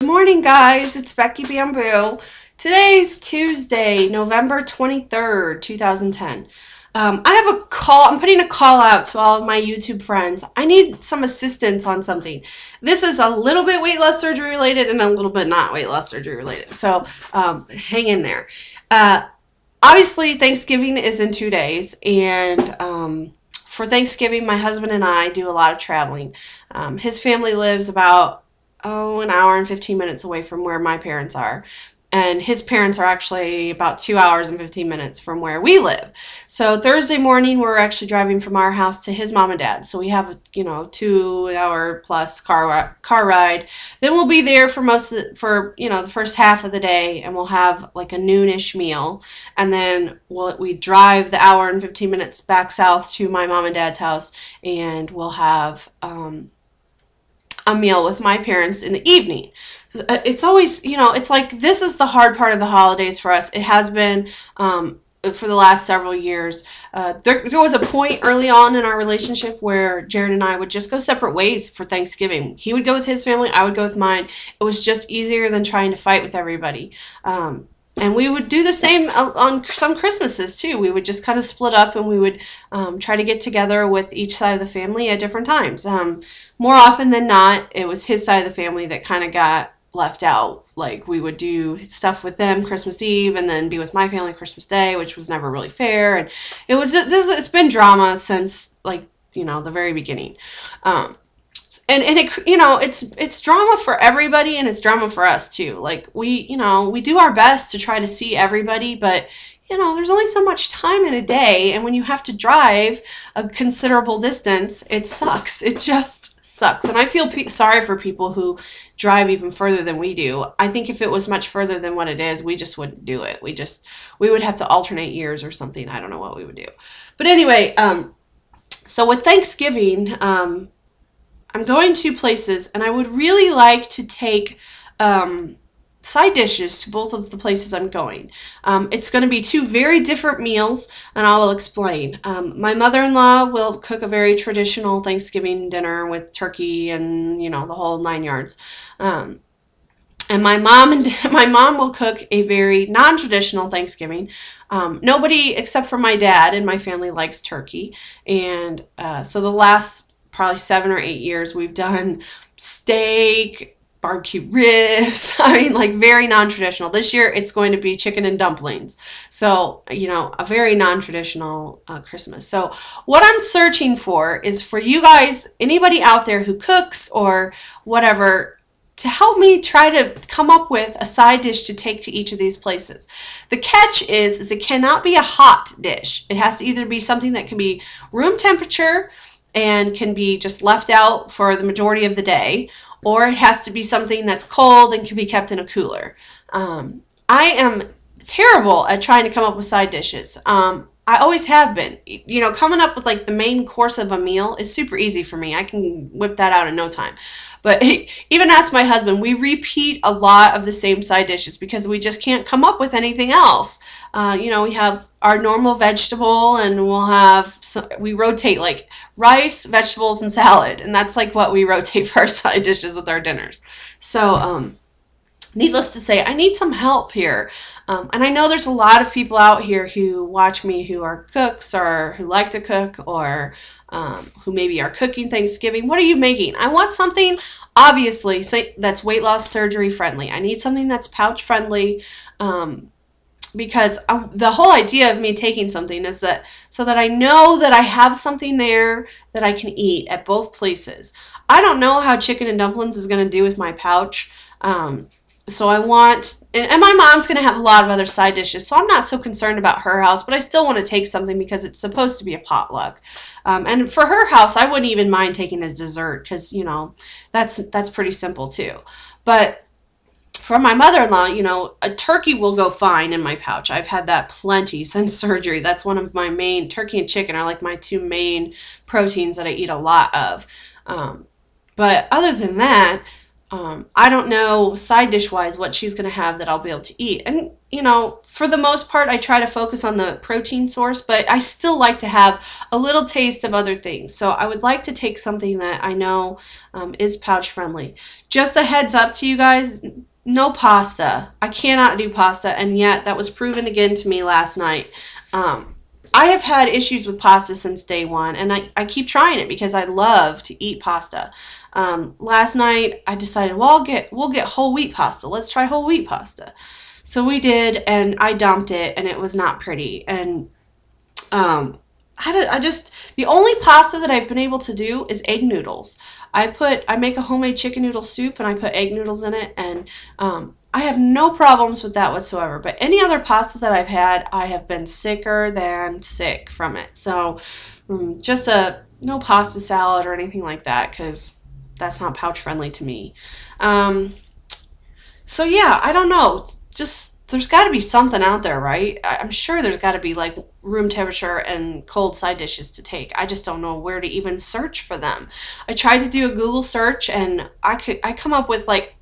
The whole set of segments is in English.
Good morning, guys. It's Becky Bamboo. Today's Tuesday, November 23rd, 2010. I have a call. I'm putting a call out to all of my YouTube friends. I need some assistance on something. This is a little bit weight loss surgery related and a little bit not weight loss surgery related. So hang in there. Obviously, Thanksgiving is in 2 days, and for Thanksgiving, my husband and I do a lot of traveling. His family lives about an hour and 15 minutes away from where my parents are. And his parents are actually about 2 hours and 15 minutes from where we live. So Thursday morning, we're actually driving from our house to his mom and dad. So we have, 2 hour plus car ride. Then we'll be there for the first half of the day, and we'll have like a noonish meal. And then we drive the hour and 15 minutes back south to my mom and dad's house, and we'll have a meal with my parents in the evening. It's always, it's like this is the hard part of the holidays for us. It has been for the last several years. There was a point early on in our relationship where Jared and I would just go separate ways for Thanksgiving. He would go with his family, I would go with mine. It was just easier than trying to fight with everybody. And we would do the same on some Christmases, too. We would just kind of split up, and we would try to get together with each side of the family at different times. More often than not, it was his side of the family that kind of got left out. Like, we would do stuff with them Christmas Eve and then be with my family Christmas Day, which was never really fair. And it's been drama since, the very beginning. And it's drama for everybody, and it's drama for us too. Like, we do our best to try to see everybody, but there's only so much time in a day, and when you have to drive a considerable distance, it sucks. It just sucks. And I feel sorry for people who drive even further than we do. I think if it was much further than what it is, we just wouldn't do it. We would have to alternate years or something. I don't know what we would do. But anyway, so with Thanksgiving, I'm going to places, and I would really like to take side dishes to both of the places I'm going. It's going to be 2 very different meals, and I will explain. My mother-in-law will cook a very traditional Thanksgiving dinner with turkey and, the whole 9 yards. And my mom will cook a very non-traditional Thanksgiving. Nobody except for my dad in my family likes turkey, and so the last probably 7 or 8 years we've done steak, barbecue ribs. I mean, like, very non-traditional. This year it's going to be chicken and dumplings. So, a very non-traditional Christmas. So what I'm searching for is for you guys, anybody out there who cooks or whatever, to help me try to come up with a side dish to take to each of these places. The catch is it cannot be a hot dish. It has to either be something that can be room temperature and can be just left out for the majority of the day, or it has to be something that's cold and can be kept in a cooler. I am terrible at trying to come up with side dishes. I always have been. Coming up with like the main course of a meal is super easy for me. I can whip that out in no time. But even ask my husband, we repeat a lot of the same side dishes because we just can't come up with anything else. We have our normal vegetable, and we rotate like rice, vegetables, and salad. And that's like what we rotate for our side dishes with our dinners. So, needless to say, I need some help here. And I know there's a lot of people out here who watch me who are cooks or who like to cook, or who maybe are cooking Thanksgiving. What are you making? I want something, obviously, that's weight loss surgery friendly. I need something that's pouch friendly, because the whole idea of me taking something is that so that I know that I have something there that I can eat at both places. I don't know how chicken and dumplings is going to do with my pouch. So I want, and my mom's going to have a lot of other side dishes, so I'm not so concerned about her house, but I still want to take something because it's supposed to be a potluck. And for her house, I wouldn't even mind taking a dessert because, that's pretty simple too. But for my mother-in-law, a turkey will go fine in my pouch. I've had that plenty since surgery. That's one of my main, turkey and chicken are like my 2 main proteins that I eat a lot of. But other than that, I don't know side dish wise what she's going to have that I'll be able to eat. And you know, for the most part, I try to focus on the protein source, but I still like to have a little taste of other things. So I would like to take something that I know is pouch friendly. Just a heads up to you guys, no pasta. I cannot do pasta, and yet that was proven again to me last night. I have had issues with pasta since day one, and I keep trying it because I love to eat pasta. Last night I decided, well, we'll get whole wheat pasta. Let's try whole wheat pasta. So we did, and I dumped it, and it was not pretty. And the only pasta that I've been able to do is egg noodles. I make a homemade chicken noodle soup, and I put egg noodles in it, and I have no problems with that whatsoever. But any other pasta that I've had, I have been sicker than sick from it. So just no pasta salad or anything like that, because that's not pouch friendly to me. So yeah, I don't know. Just there's got to be something out there, right? I'm sure there's got to be like room temperature and cold side dishes to take. I just don't know where to even search for them. I tried to do a Google search, and I come up with, like,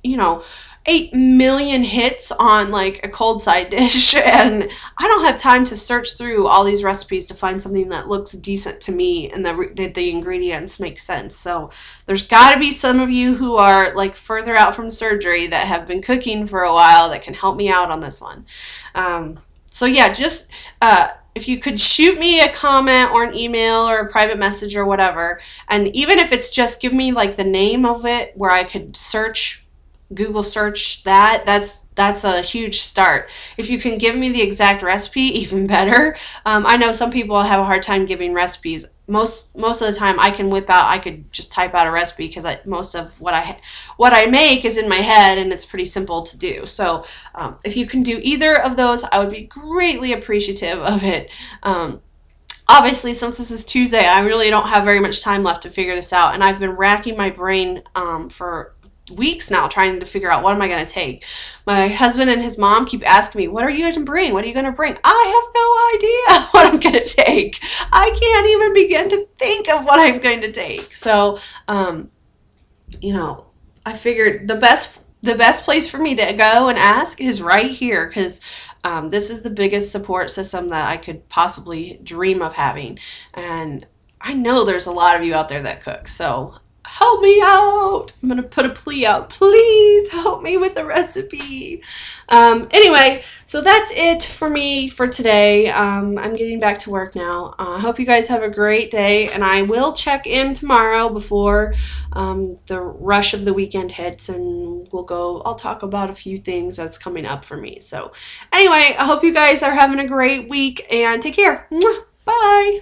8 million hits on like a cold side dish, and I don't have time to search through all these recipes to find something that looks decent to me and the ingredients make sense. So there's got to be some of you who are like further out from surgery that have been cooking for a while that can help me out on this one. So yeah, just if you could shoot me a comment or an email or a private message or whatever, and even if it's just give me like the name of it where I could Google search that's a huge start. If you can give me the exact recipe, even better. I know some people have a hard time giving recipes. Most of the time I could just type out a recipe, because most of what I make is in my head, and it's pretty simple to do. So if you can do either of those, I would be greatly appreciative of it. Obviously, since this is Tuesday, I really don't have very much time left to figure this out, and I've been racking my brain for weeks now trying to figure out what am I going to take. My husband and his mom keep asking me, what are you going to bring? What are you going to bring? I have no idea what I'm going to take. I can't even begin to think of what I'm going to take. So, I figured the best place for me to go and ask is right here, because this is the biggest support system that I could possibly dream of having. And I know there's a lot of you out there that cook, so help me out. I'm going to put a plea out. Please help me with a recipe. Anyway, so that's it for me for today. I'm getting back to work now. I hope you guys have a great day, and I will check in tomorrow before the rush of the weekend hits, and I'll talk about a few things that's coming up for me. So anyway, I hope you guys are having a great week, and take care. Bye.